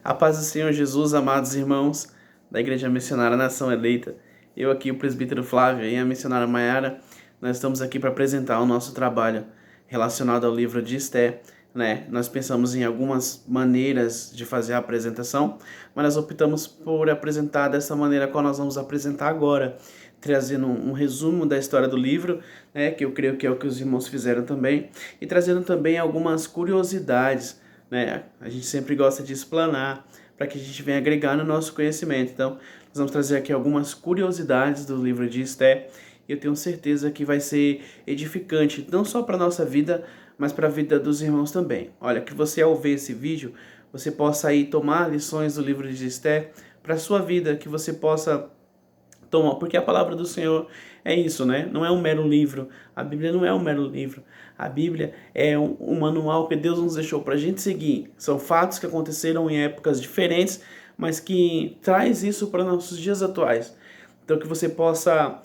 A paz do Senhor Jesus, amados irmãos da Igreja Missionária Nação Eleita. Eu aqui, o presbítero Flávio, e a missionária Maiara, nós estamos aqui para apresentar o nosso trabalho relacionado ao livro de Esté, né? Nós pensamos em algumas maneiras de fazer a apresentação, mas nós optamos por apresentar dessa maneira qual nós vamos apresentar agora, trazendo um resumo da história do livro, né? Que eu creio que é o que os irmãos fizeram também, e trazendo também algumas curiosidades, né? A gente sempre gosta de explanar para que a gente venha agregar no nosso conhecimento. Então, nós vamos trazer aqui algumas curiosidades do livro de Esté, e eu tenho certeza que vai ser edificante, não só para a nossa vida, mas para a vida dos irmãos também. Olha, que você ao ver esse vídeo, você possa aí tomar lições do livro de Esté para a sua vida, que você possa tomar, porque a palavra do Senhor é isso, né? Não é um mero livro, a Bíblia não é um mero livro, a Bíblia é um manual que Deus nos deixou para a gente seguir. São fatos que aconteceram em épocas diferentes, mas que traz isso para nossos dias atuais. Então que você possa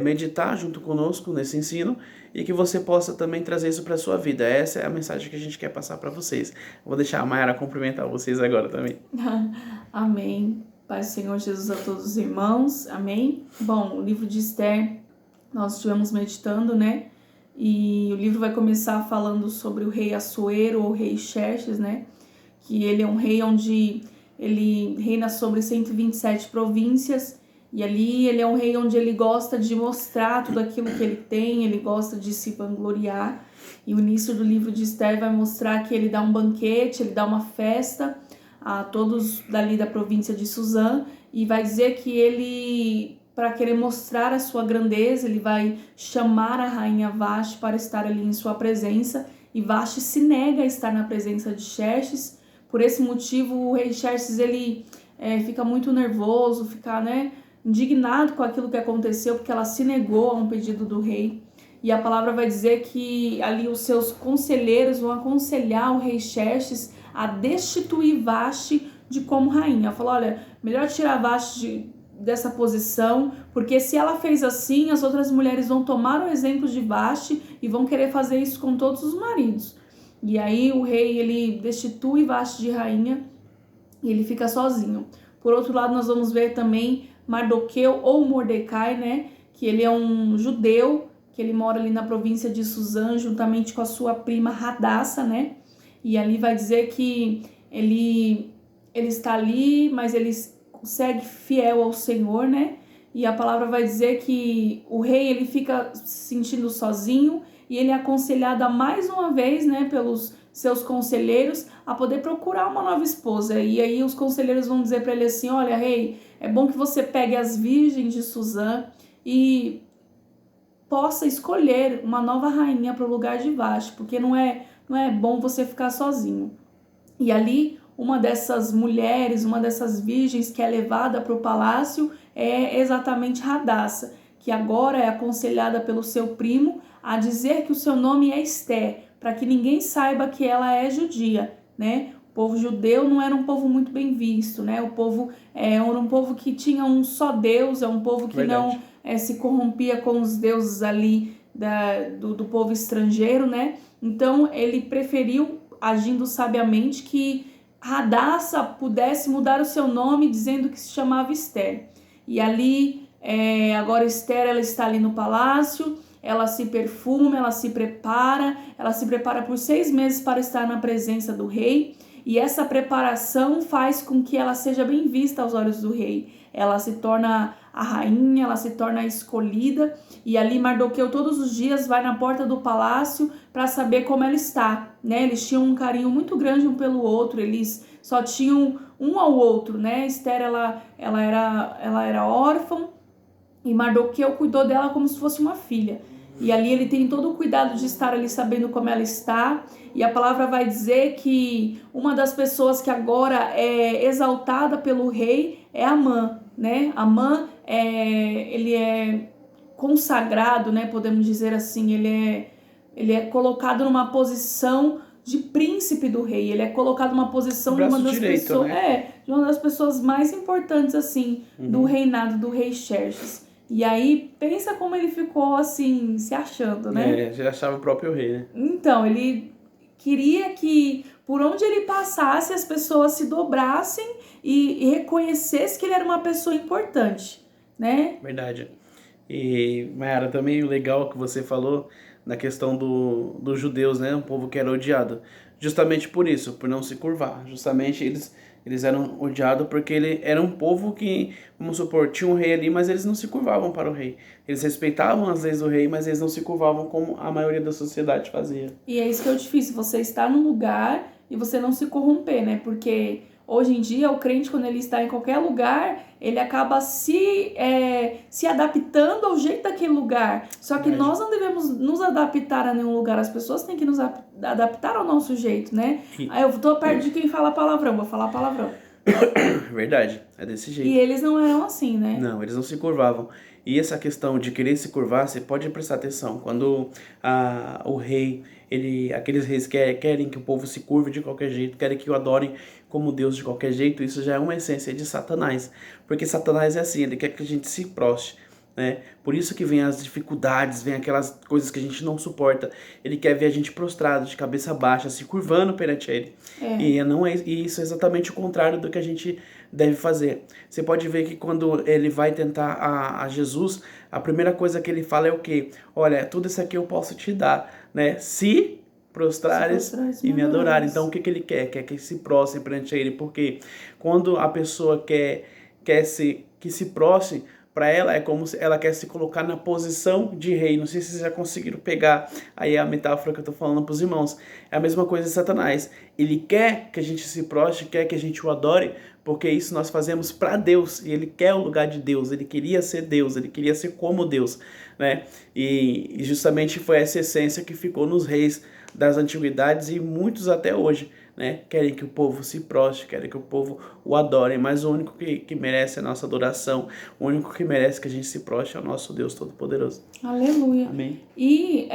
meditar junto conosco nesse ensino e que você possa também trazer isso para a sua vida. Essa é a mensagem que a gente quer passar para vocês. Vou deixar a Maiara cumprimentar vocês agora também. Amém. Pai do Senhor Jesus a todos os irmãos. Amém. Bom, o livro de Esté, nós estivemos meditando, né? E o livro vai começar falando sobre o rei Assuero, ou rei Xerxes, né? Que ele é um rei onde ele reina sobre 127 províncias. E ali ele é um rei onde ele gosta de mostrar tudo aquilo que ele tem, ele gosta de se vangloriar. E o início do livro de Esté vai mostrar que ele dá um banquete, ele dá uma festa a todos dali da província de Suzã, e vai dizer que ele, para querer mostrar a sua grandeza, ele vai chamar a rainha Vashti para estar ali em sua presença, e Vashti se nega a estar na presença de Xerxes. Por esse motivo, o rei Xerxes ele fica muito nervoso, fica indignado com aquilo que aconteceu, porque ela se negou a um pedido do rei. E a palavra vai dizer que ali os seus conselheiros vão aconselhar o rei Xerxes a destituir Vashti de como rainha. Falou, olha, melhor tirar Vashti dessa posição, porque se ela fez assim, as outras mulheres vão tomar o exemplo de Vashti e vão querer fazer isso com todos os maridos. E aí o rei, ele destitui Vashti de rainha e ele fica sozinho. Por outro lado, nós vamos ver também Mardoqueu ou Mordecai, né? Que ele é um judeu, que ele mora ali na província de Suzã, juntamente com a sua prima Radassa, né? E ali vai dizer que ele está ali, mas ele segue fiel ao Senhor, né? E a palavra vai dizer que o rei, ele fica se sentindo sozinho e ele é aconselhado mais uma vez, né, pelos seus conselheiros a poder procurar uma nova esposa. E aí os conselheiros vão dizer para ele assim, olha, rei, é bom que você pegue as virgens de Suzã e possa escolher uma nova rainha para o lugar de Vashti, porque não é bom você ficar sozinho. E ali, uma dessas mulheres, uma dessas virgens que é levada para o palácio é exatamente Radassa, que agora é aconselhada pelo seu primo a dizer que o seu nome é Esté, para que ninguém saiba que ela é judia, né? O povo judeu não era um povo muito bem visto, né? O povo era um povo que tinha um só Deus, é um povo que Verdade. não se corrompia com os deuses ali do povo estrangeiro, né? Então ele preferiu, agindo sabiamente, que Radassa pudesse mudar o seu nome dizendo que se chamava Esté. E ali, agora Esther, ela está ali no palácio, ela se perfuma, ela se prepara por 6 meses para estar na presença do rei. E essa preparação faz com que ela seja bem vista aos olhos do rei. Ela se torna a rainha, ela se torna a escolhida. E ali Mardoqueu todos os dias vai na porta do palácio para saber como ela está, né? Eles tinham um carinho muito grande um pelo outro, eles só tinham um ao outro, né? Esther, ela era órfã e Mardoqueu cuidou dela como se fosse uma filha. E ali ele tem todo o cuidado de estar ali sabendo como ela está. E a palavra vai dizer que uma das pessoas que agora é exaltada pelo rei é Amã, né? Amã, ele é consagrado, né? Podemos dizer assim, ele é colocado numa posição de príncipe do rei. Ele é colocado numa posição de uma das pessoas, né? de uma das pessoas mais importantes assim do reinado do rei Xerxes. E aí, pensa como ele ficou assim, se achando, né? Já achava o próprio rei, né? Então, ele queria que por onde ele passasse, as pessoas se dobrassem e reconhecessem que ele era uma pessoa importante, né? Verdade. E, Mayara, também o legal que você falou na questão dos judeus, né? Um povo que era odiado. Justamente por isso, por não se curvar. Justamente eles eram odiados porque ele era um povo que, vamos supor, tinha um rei ali, mas eles não se curvavam para o rei. Eles respeitavam as leis do rei, mas eles não se curvavam como a maioria da sociedade fazia. E é isso que é o difícil, você estar num lugar e você não se corromper, né? Porque hoje em dia o crente, quando ele está em qualquer lugar, ele acaba se adaptando ao jeito daquele lugar. Só que nós não devemos nos adaptar a nenhum lugar, as pessoas têm que nos adaptar ao nosso jeito, né? Aí eu tô perto de quem fala palavrão, vou falar palavrão. Verdade, é desse jeito. E eles não eram assim, né? Não, eles não se curvavam. E essa questão de querer se curvar, você pode prestar atenção. Quando o rei, aqueles reis querem que o povo se curve de qualquer jeito, querem que o adorem como Deus de qualquer jeito, isso já é uma essência de Satanás. Porque Satanás é assim, ele quer que a gente se prostre, né? Por isso que vem as dificuldades, vem aquelas coisas que a gente não suporta. Ele quer ver a gente prostrado, de cabeça baixa, se curvando perante ele. E isso é exatamente o contrário do que a gente deve fazer. Você pode ver que quando ele vai tentar a Jesus, a primeira coisa que ele fala é o quê? Olha, tudo isso aqui eu posso te dar, né? Se prostrares e me adorares. Então o que ele quer? Quer que se prostre perante ele. Porque quando a pessoa quer que se prostre, para ela é como se ela quer se colocar na posição de rei. Não sei se vocês já conseguiram pegar aí a metáfora que eu estou falando para os irmãos. É a mesma coisa de Satanás. Ele quer que a gente se prostre, quer que a gente o adore, porque isso nós fazemos para Deus. E ele quer o lugar de Deus. Ele queria ser Deus. Ele queria ser como Deus, né? E justamente foi essa essência que ficou nos reis das antiguidades e muitos até hoje, né? Querem que o povo se prostre, querem que o povo o adore, mas o único que merece a nossa adoração, o único que merece que a gente se prostre é o nosso Deus Todo-Poderoso. Aleluia. Amém. E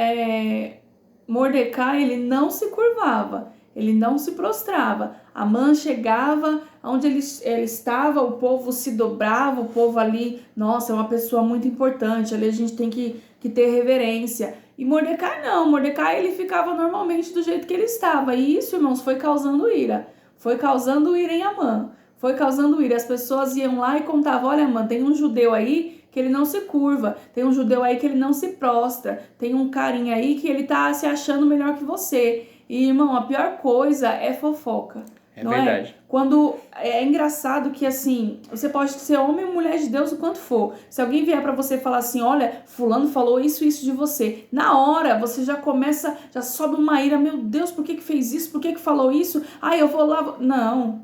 Mordecai, ele não se curvava, ele não se prostrava. Amã chegava onde ele estava, o povo se dobrava, o povo ali, nossa, é uma pessoa muito importante, ali a gente tem que ter reverência. E Mordecai não, Mordecai ele ficava normalmente do jeito que ele estava. E isso, irmãos, foi causando ira. Foi causando ira em Amã. Foi causando ira. As pessoas iam lá e contavam, olha, Amã, tem um judeu aí que ele não se curva. Tem um judeu aí que ele não se prostra. Tem um carinha aí que ele tá se achando melhor que você. E, irmão, a pior coisa é fofoca. É não verdade. Quando é engraçado que assim, você pode ser homem ou mulher de Deus o quanto for. Se alguém vier pra você falar assim, olha, fulano falou isso de você. Na hora, você já começa, já sobe uma ira, meu Deus, por que fez isso? Por que falou isso? Eu vou lá. Não.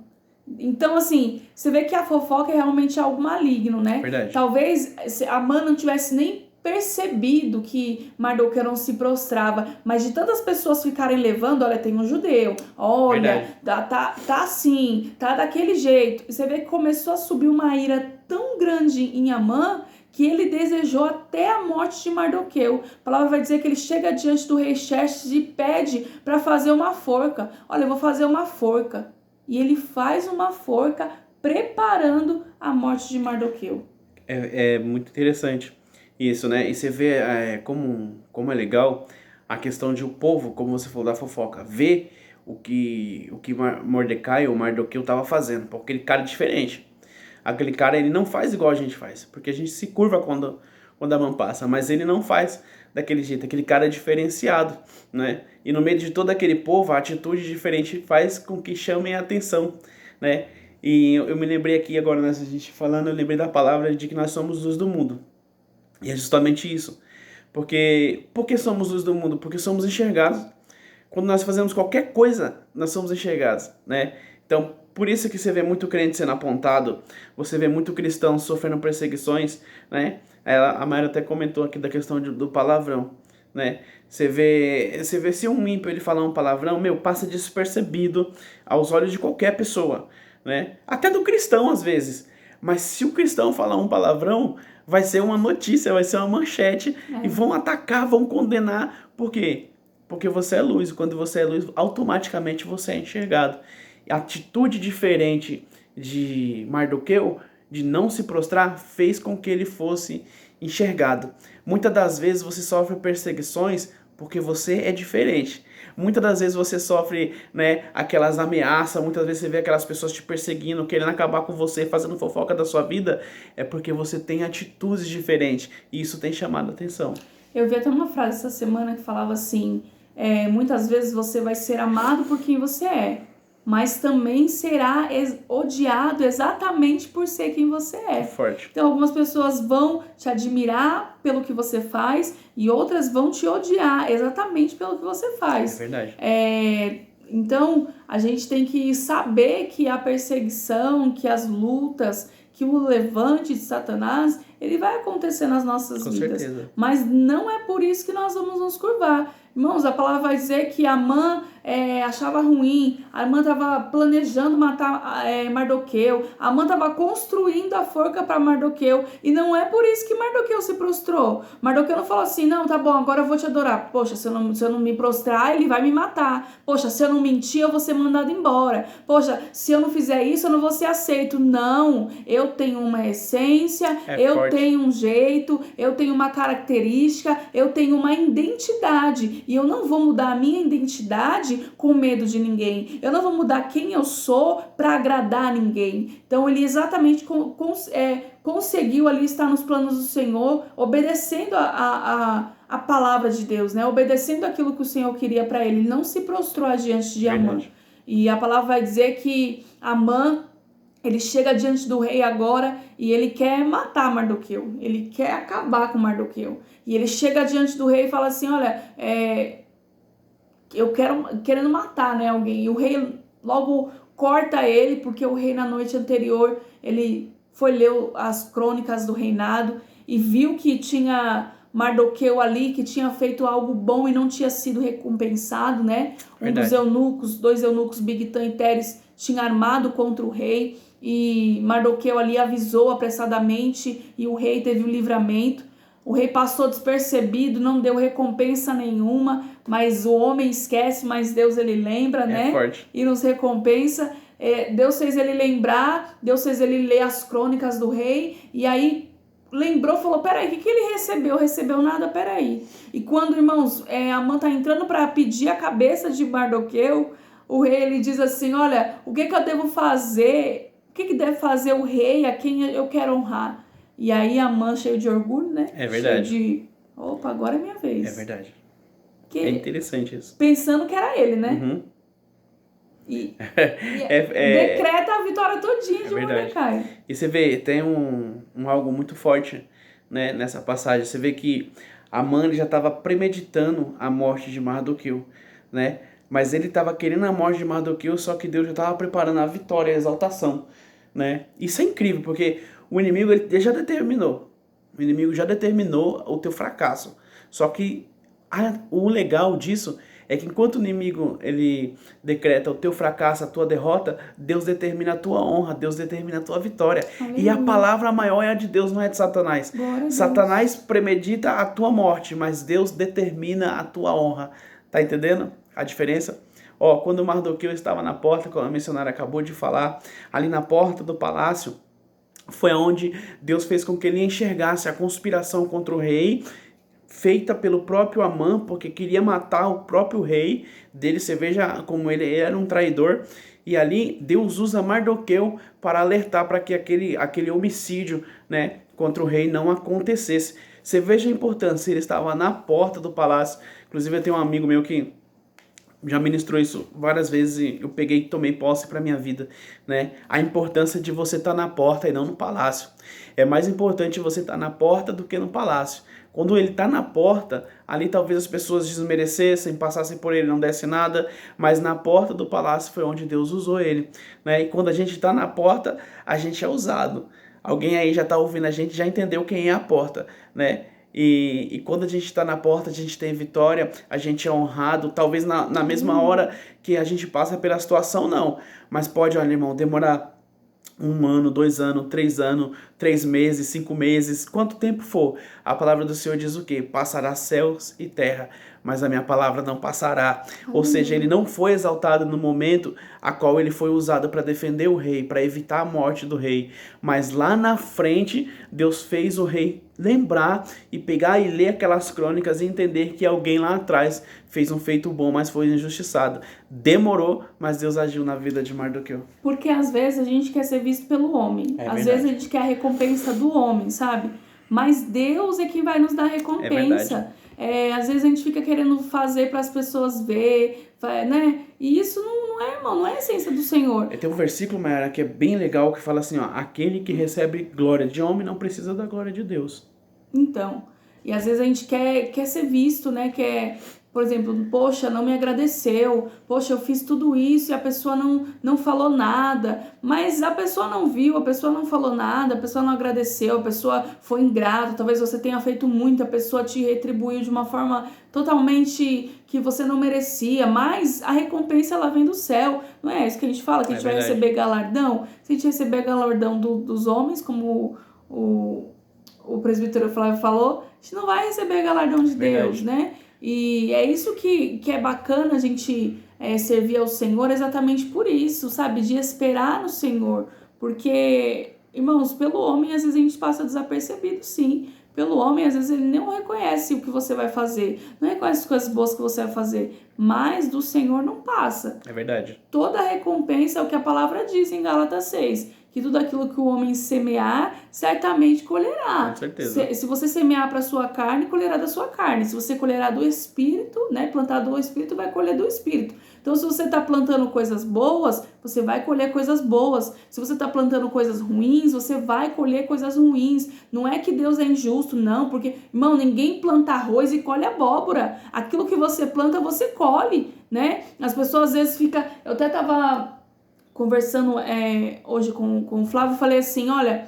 Então, assim, você vê que a fofoca é realmente algo maligno, né? Verdade. Talvez a Amã não tivesse nem percebido que Mardoqueu não se prostrava, mas de tantas pessoas ficarem levando, olha, tem um judeu, olha, tá assim, tá daquele jeito. Você vê que começou a subir uma ira tão grande em Amã que ele desejou até a morte de Mardoqueu. A palavra vai dizer que ele chega diante do rei Xerxes e pede para fazer uma forca. Olha, eu vou fazer uma forca. E ele faz uma forca preparando a morte de Mardoqueu. É muito interessante isso, né? E você vê como é legal a questão de o povo, como você falou da fofoca, ver o que Mordecai ou Mardoqueu estava fazendo. Porque aquele cara é diferente. Aquele cara, ele não faz igual a gente faz. Porque a gente se curva quando a mão passa, mas ele não faz daquele jeito. Aquele cara é diferenciado, né? E no meio de todo aquele povo, a atitude diferente faz com que chamem a atenção, né? E eu me lembrei aqui agora, nessa gente falando, eu lembrei da palavra de que nós somos luz do mundo. E é justamente isso. Por que somos luz do mundo? Porque somos enxergados. Quando nós fazemos qualquer coisa, nós somos enxergados, né? Então, por isso que você vê muito crente sendo apontado, você vê muito cristão sofrendo perseguições, né? A Mayra até comentou aqui da questão do palavrão, né? Você vê se um ímpio ele falar um palavrão, passa despercebido aos olhos de qualquer pessoa, né? Até do cristão às vezes. Mas se o cristão falar um palavrão, vai ser uma notícia, vai ser uma manchete e vão atacar, vão condenar. Por quê? Porque você é luz. Quando você é luz, automaticamente você é enxergado. A atitude diferente de Mardoqueu, de não se prostrar, fez com que ele fosse enxergado. Muitas das vezes você sofre perseguições porque você é diferente. Muitas das vezes você sofre, né, aquelas ameaças, muitas vezes você vê aquelas pessoas te perseguindo, querendo acabar com você, fazendo fofoca da sua vida, é porque você tem atitudes diferentes e isso tem chamado a atenção. Eu vi até uma frase essa semana que falava assim, muitas vezes você vai ser amado por quem você é, mas também será odiado exatamente por ser quem você é. Forte. Então algumas pessoas vão te admirar pelo que você faz e outras vão te odiar exatamente pelo que você faz. É verdade. Então a gente tem que saber que a perseguição, que as lutas, que o levante de Satanás, ele vai acontecer nas nossas vidas. Certeza. Mas não é por isso que nós vamos nos curvar. Irmãos, a palavra vai dizer que Amã achava ruim, Amã estava planejando matar Mardoqueu, Amã estava construindo a forca para Mardoqueu, e não é por isso que Mardoqueu se prostrou. Mardoqueu não falou assim, não, tá bom, agora eu vou te adorar. Poxa, se eu não me prostrar, ele vai me matar. Poxa, se eu não mentir, eu vou ser mandado embora. Poxa, se eu não fizer isso, eu não vou ser aceito. Não, eu tenho uma essência, eu tenho um jeito, eu tenho uma característica, eu tenho uma identidade, e eu não vou mudar a minha identidade com medo de ninguém. Eu não vou mudar quem eu sou para agradar ninguém. Então ele exatamente conseguiu ali estar nos planos do Senhor, obedecendo a palavra de Deus, né? Obedecendo aquilo que o Senhor queria para ele. Ele não se prostrou diante de Amã. E a palavra vai dizer que Amã, ele chega diante do rei agora e ele quer matar Mardoqueu. Ele quer acabar com Mardoqueu. E ele chega diante do rei e fala assim, olha, eu querendo matar, né, alguém. E o rei logo corta ele, porque o rei na noite anterior, ele foi ler as crônicas do reinado e viu que tinha Mardoqueu ali, que tinha feito algo bom e não tinha sido recompensado, né? Verdade. Dois eunucos, Bigtan e Teres, tinha armado contra o rei, e Mardoqueu ali avisou apressadamente e o rei teve o livramento. O rei passou despercebido, não deu recompensa nenhuma, mas o homem esquece, mas Deus ele lembra, né? Forte. E nos recompensa. Deus fez ele lembrar, Deus fez ele ler as crônicas do rei, e aí lembrou, falou, peraí, o que ele recebeu? Recebeu nada, peraí. E quando, irmãos, Amã tá entrando para pedir a cabeça de Mardoqueu, o rei ele diz assim, olha, o que eu devo fazer? O que deve fazer o rei a quem eu quero honrar? E aí Amã, cheio de orgulho, né? É verdade. Cheio de, opa, agora é minha vez. É verdade. É interessante isso. Pensando que era ele, né? Uhum. E decreta a vitória todinha de Mordecai. E você vê, tem algo muito forte, né, nessa passagem. Você vê que Amã já estava premeditando a morte de Mardoqueu, né? Mas ele estava querendo a morte de Mardoqueu, só que Deus já estava preparando a vitória, a exaltação, né? Isso é incrível, porque o inimigo ele já determinou. O inimigo já determinou o teu fracasso. Só que o legal disso é que enquanto o inimigo ele decreta o teu fracasso, a tua derrota, Deus determina a tua honra, Deus determina a tua vitória. Aleluia. E a palavra maior é a de Deus, não é de Satanás. Satanás premedita a tua morte, mas Deus determina a tua honra. Tá entendendo a diferença? Quando Mardoqueu estava na porta, como a missionária acabou de falar, ali na porta do palácio, foi onde Deus fez com que ele enxergasse a conspiração contra o rei, feita pelo próprio Amã, porque queria matar o próprio rei dele. Você veja como ele era um traidor. E ali Deus usa Mardoqueu para alertar para que aquele homicídio, né, contra o rei não acontecesse. Você veja a importância, ele estava na porta do palácio. Inclusive eu tenho um amigo meu que já ministrou isso várias vezes e eu peguei e tomei posse para minha vida, né? A importância de você estar na porta e não no palácio. É mais importante você estar na porta do que no palácio. Quando ele está na porta, ali talvez as pessoas desmerecessem, passassem por ele, não desse nada, mas na porta do palácio foi onde Deus usou ele, né? E quando a gente está na porta, a gente é usado. Alguém aí já está ouvindo a gente, já entendeu quem é a porta, né? E quando a gente está na porta, a gente tem vitória, a gente é honrado, talvez na mesma hora que a gente passa pela situação, não. Mas pode, olha, irmão, demorar 1 ano, 2 anos, 3 anos, 3 meses, 5 meses, quanto tempo for. A palavra do Senhor diz o quê? Passará céus e terra, mas a minha palavra não passará. Ou seja, ele não foi exaltado no momento a qual ele foi usado para defender o rei, para evitar a morte do rei. Mas lá na frente, Deus fez o rei lembrar e pegar e ler aquelas crônicas e entender que alguém lá atrás fez um feito bom, mas foi injustiçado. Demorou, mas Deus agiu na vida de Mardoqueu. Porque às vezes a gente quer ser visto pelo homem. Às vezes a gente quer a recompensa do homem, sabe? Mas Deus é quem vai nos dar a recompensa. Às vezes a gente fica querendo fazer para as pessoas ver, né? E isso não é, irmão, não é a essência do Senhor. Tem um versículo, Mayara, que é bem legal, que fala assim, ó, aquele que recebe glória de homem não precisa da glória de Deus. Então, e às vezes a gente quer ser visto, né? Por exemplo, poxa, não me agradeceu, poxa, eu fiz tudo isso e a pessoa não falou nada, mas a pessoa não viu, a pessoa não falou nada, a pessoa não agradeceu, a pessoa foi ingrata, talvez você tenha feito muito, a pessoa te retribuiu de uma forma totalmente que você não merecia, mas a recompensa ela vem do céu, não é isso que a gente fala, que a gente vai receber galardão? Se a gente receber galardão dos homens, como o presbítero Flávio falou, a gente não vai receber galardão de Deus, né? E é isso que é bacana a gente servir ao Senhor, exatamente por isso, sabe? De esperar no Senhor. Porque, irmãos, pelo homem às vezes a gente passa desapercebido, sim. Pelo homem, às vezes ele não reconhece o que você vai fazer, não reconhece as coisas boas que você vai fazer, mas do Senhor não passa. É verdade. Toda recompensa é o que a palavra diz em Gálatas 6, que tudo aquilo que o homem semear, certamente colherá. Com certeza. Se você semear para a sua carne, colherá da sua carne. Se você colherá do Espírito, né, plantar do Espírito, vai colher do Espírito. Então, se você está plantando coisas boas, você vai colher coisas boas. Se você está plantando coisas ruins, você vai colher coisas ruins. Não é que Deus é injusto, não, porque, irmão, ninguém planta arroz e colhe abóbora. Aquilo que você planta, você colhe, né? As pessoas às vezes ficam... Eu até estava conversando hoje com o Flávio, falei assim, olha,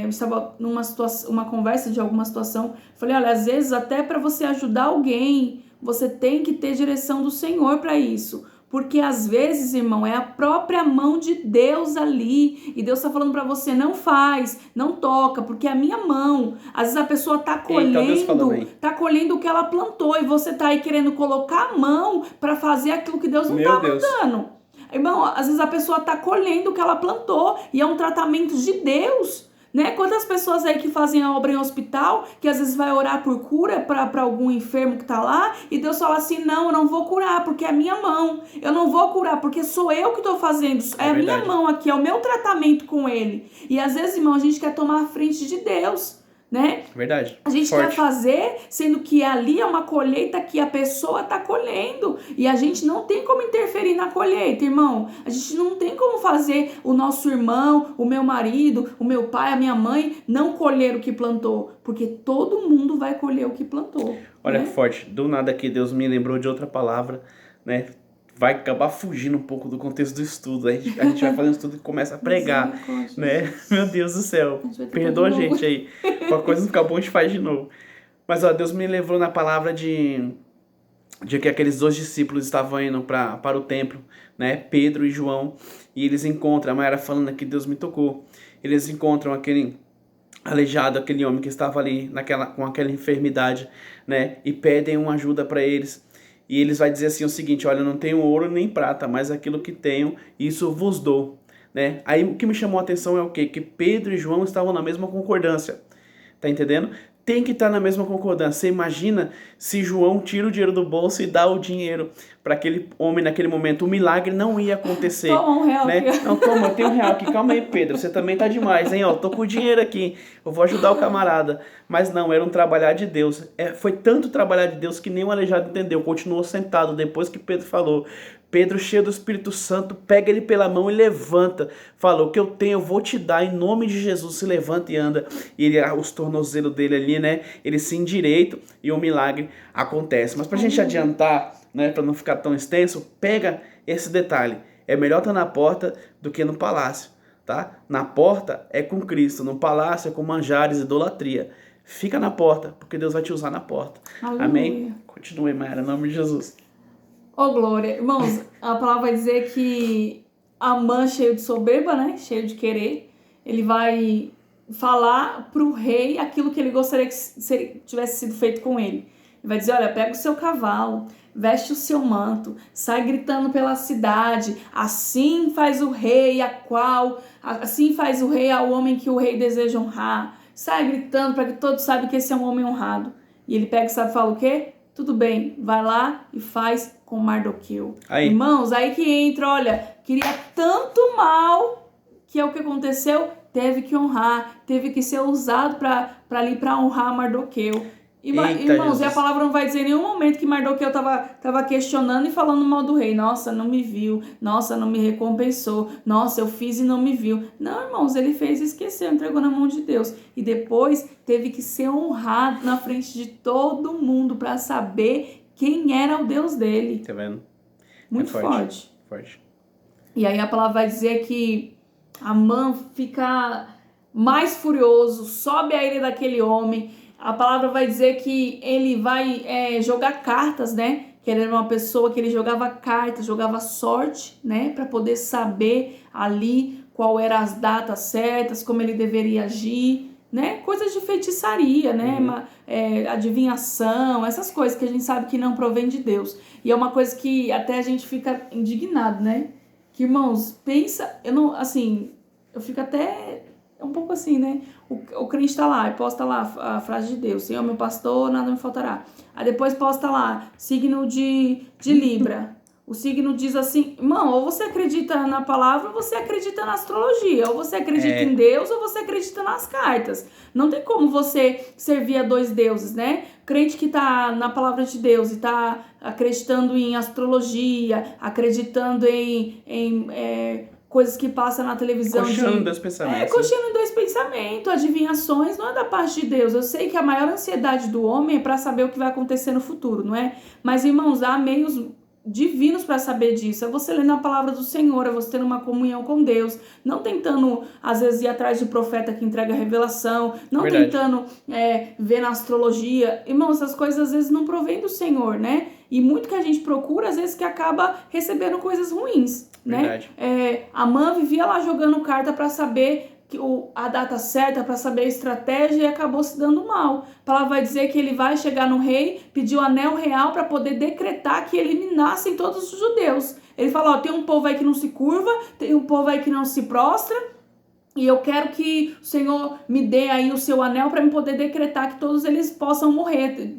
eu estava numa situação, uma conversa de alguma situação, falei, olha, às vezes até para você ajudar alguém, você tem que ter direção do Senhor para isso, porque às vezes, irmão, é a própria mão de Deus ali, e Deus está falando para você, não faz, não toca, porque é a minha mão. Às vezes a pessoa tá colhendo o que ela plantou, e você tá aí querendo colocar a mão para fazer aquilo que Deus não tá mandando. Irmão, às vezes a pessoa tá colhendo o que ela plantou e é um tratamento de Deus, né? Quantas pessoas aí que fazem a obra em hospital, que às vezes vai orar por cura para algum enfermo que tá lá e Deus fala assim, não, eu não vou curar porque é a minha mão, eu não vou curar porque sou eu que tô fazendo, é a minha mão aqui, é o meu tratamento com ele. E às vezes, irmão, a gente quer tomar a frente de Deus, né? Verdade. A gente quer fazer, sendo que ali é uma colheita que a pessoa tá colhendo e a gente não tem como interferir na colheita, irmão. A gente não tem como fazer o nosso irmão, o meu marido, o meu pai, a minha mãe não colher o que plantou, porque todo mundo vai colher o que plantou. Olha, né? Que forte. Do nada aqui Deus me lembrou de outra palavra, né? Vai acabar fugindo um pouco do contexto do estudo. A gente vai fazer um estudo e começa a pregar, né? Meu Deus do céu. Perdoa a gente aí. Pra coisa não ficar boa, a gente faz de novo. Mas, ó, Deus me levou na palavra de que aqueles 2 discípulos estavam indo para o templo, né? Pedro e João. E eles encontram, a Mayara falando que Deus me tocou. Eles encontram aquele aleijado, aquele homem que estava ali com aquela enfermidade, né? E pedem uma ajuda para eles. E eles vai dizer assim o seguinte, olha, eu não tenho ouro nem prata, mas aquilo que tenho, isso vos dou, né? Aí o que me chamou a atenção é o quê? Que Pedro e João estavam na mesma concordância, tá entendendo? Tem que estar na mesma concordância. Você imagina se João tira o dinheiro do bolso e dá o dinheiro para aquele homem naquele momento. O milagre não ia acontecer. Toma R$1 né? aqui. Não, toma, eu tenho R$1 aqui. Calma aí, Pedro. Você também tá demais, hein? Ó, tô com o dinheiro aqui. Eu vou ajudar o camarada. Mas não, era um trabalhar de Deus. Foi tanto trabalhar de Deus que nem o aleijado entendeu. Continuou sentado depois que Pedro falou. Pedro, cheio do Espírito Santo, pega ele pela mão e levanta. Falou, o que eu tenho eu vou te dar, em nome de Jesus. Se levanta e anda. E os tornozelos dele ali, né? Ele se endireita e o milagre acontece. Mas pra gente adiantar, né? Pra não ficar tão extenso, pega esse detalhe. É melhor estar na porta do que no palácio, tá? Na porta é com Cristo, no palácio é com manjares, idolatria. Fica na porta, porque Deus vai te usar na porta. Aleluia. Amém? Continue, Mayara, em nome de Jesus. Oh, glória. Irmãos, a palavra vai dizer que Amã, cheio de soberba, né? Cheio de querer, ele vai falar pro rei aquilo que ele gostaria que tivesse sido feito com ele. Ele vai dizer, olha, pega o seu cavalo, veste o seu manto, sai gritando pela cidade, assim faz o rei assim faz o rei ao homem que o rei deseja honrar. Sai gritando para que todos saibam que esse é um homem honrado. E ele pega e sabe, fala o quê? Tudo bem, vai lá e faz com Mardoqueu. Irmãos, aí que entra, olha, queria tanto mal, que é o que aconteceu, teve que honrar, teve que ser usado para honrar Mardoqueu. Irmãos, e a palavra não vai dizer em nenhum momento que Mardoqueu tava questionando e falando mal do rei. Nossa, não me viu. Nossa, não me recompensou. Nossa, eu fiz e não me viu. Não, irmãos, ele fez e esqueceu, entregou na mão de Deus. E depois teve que ser honrado na frente de todo mundo para saber quem era o Deus dele. Tá vendo? Muito forte. E aí a palavra vai dizer que Amã fica mais furioso, sobe a ira daquele homem. A palavra vai dizer que ele vai jogar cartas, né? Que ele era uma pessoa que ele jogava cartas, jogava sorte, né? Para poder saber ali qual eram as datas certas, como ele deveria agir, né? Coisas de feitiçaria, né? Adivinhação, essas coisas que a gente sabe que não provém de Deus. E é uma coisa que até a gente fica indignado, né? Que, irmãos, pensa, eu fico até um pouco assim, né? O crente tá lá e posta lá a frase de Deus: Senhor, meu pastor, nada me faltará. Aí depois posta lá, signo de Libra. O signo diz assim, irmão, ou você acredita na palavra ou você acredita na astrologia. Ou você acredita em Deus ou você acredita nas cartas. Não tem como você servir a dois deuses, né? Crente que tá na palavra de Deus e tá acreditando em astrologia, acreditando em coisas que passam na televisão. Coxando dois pensamentos. Coxando dois pensamentos, adivinhações, não é da parte de Deus. Eu sei que a maior ansiedade do homem é para saber o que vai acontecer no futuro, não é? Mas, irmãos, há meios divinos para saber disso. É você lendo a palavra do Senhor, é você tendo uma comunhão com Deus, não tentando, às vezes, ir atrás de profeta que entrega a revelação, não tentando ver na astrologia. Irmãos, essas coisas às vezes não provêm do Senhor, né? E muito que a gente procura, às vezes, que acaba recebendo coisas ruins, né? Amã vivia lá jogando carta para saber a data certa, para saber a estratégia, e acabou se dando mal. A palavra vai dizer que ele vai chegar no rei, pedir o anel real para poder decretar que eliminassem todos os judeus. Ele fala, tem um povo aí que não se curva, tem um povo aí que não se prostra, e eu quero que o Senhor me dê aí o seu anel para eu poder decretar que todos eles possam morrer,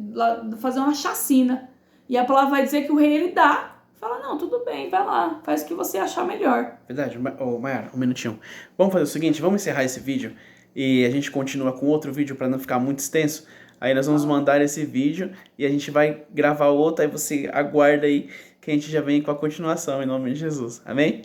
fazer uma chacina. E a palavra vai dizer que o rei, ele dá. Fala, não, tudo bem, vai lá, faz o que você achar melhor. Verdade. Mayara, um minutinho. Vamos fazer o seguinte, vamos encerrar esse vídeo e a gente continua com outro vídeo para não ficar muito extenso. Aí nós vamos mandar esse vídeo e a gente vai gravar outro, aí você aguarda aí que a gente já vem com a continuação, em nome de Jesus. Amém?